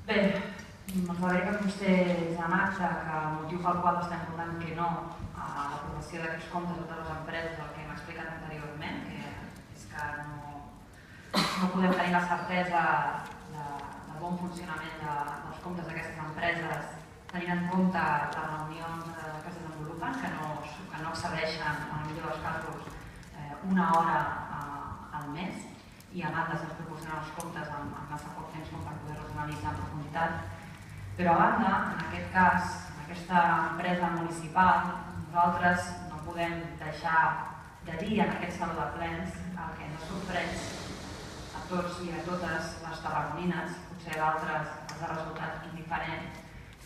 Bé, m'agradaria que constés en acte que el motiu pel qual estem votant que no a l'aprovació d'aquests comptes de totes les empreses, el que hem explicat anteriorment, que és que no podem tenir la certesa del bon funcionament dels comptes d'aquestes empreses tenint en compte les reunions que es desenvolupen, que no excedeixen, en el millor dels casos, una hora al mes, i a banda se'ns proporcionen els comptes amb massa poc temps com per poder-los analitzar en profunditat. Però a banda, en aquest cas, en aquesta empresa municipal, nosaltres no podem deixar de dir en aquest saló de plens el que ens sorprèn a tots i a totes les tarragonines, potser a d'altres els ha resultat indiferent,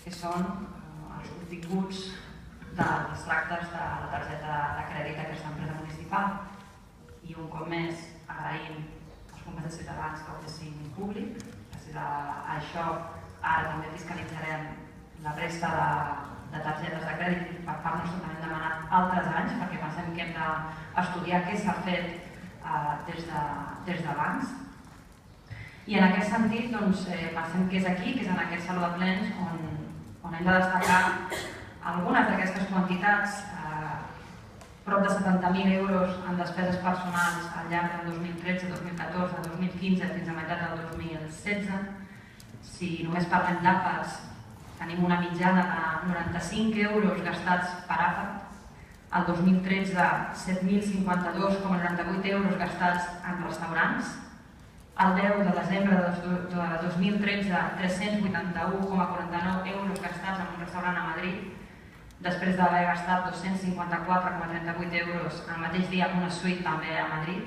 que són els continguts dels tractes de la targeta de crèdit d'aquesta empresa municipal. I un cop més agraïm als companys de Ciutadans que ho fessin públic. Gràcies a això ara també fiscalitzarem la resta de targetes de crèdit. Per part nostra també hem demanat altres anys perquè pensem que hem d'estudiar què s'ha fet des d'abans. I en aquest sentit pensem que és aquí, que és en aquest saló de plens, on hem de destacar algunes d'aquestes quantitats, prop de 70.000 euros en despeses personals al llarg del 2013, 2014, 2015 fins a meitat del 2016. Si només parlem d'àpats, tenim una mitjana de 95 euros gastats per àpat. El 2013, 7.052,98 euros gastats en restaurants. El 10 de desembre de 2013, 381,49 euros gastats en un restaurant a Madrid, després d'haver gastat 254,38 euros el mateix dia en una suite també a Madrid,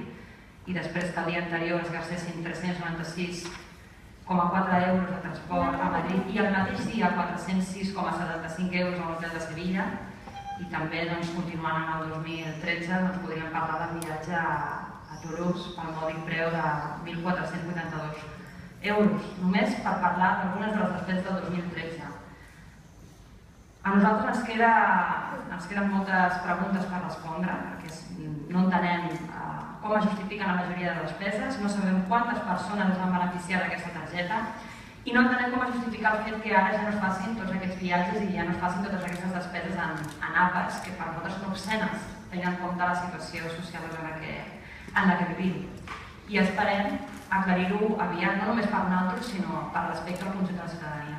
i després que el dia anterior es gastessin 396,4 euros de transport a Madrid i el mateix dia 406,75 euros a l'hotel de Sevilla. I també, continuant en el 2013, podríem parlar del viatge a Toulouse pel mòdic preu de 1.482 euros, només per parlar d'algunes de les despeses del 2013. A nosaltres ens queden moltes preguntes per respondre, perquè no entenem com es justifiquen la majoria de despeses, no sabem quantes persones es van beneficiar d'aquesta targeta i no entenem com es justifica el fet que ara ja no es facin tots aquests viatges i ja no es facin totes aquestes despeses en àpats, que per nosaltres són obscenes, tenint en compte la situació social en la que vivim. I esperem aclarir-ho aviat, no només per nosaltres, sinó per respecte al conjunt de la ciutadania.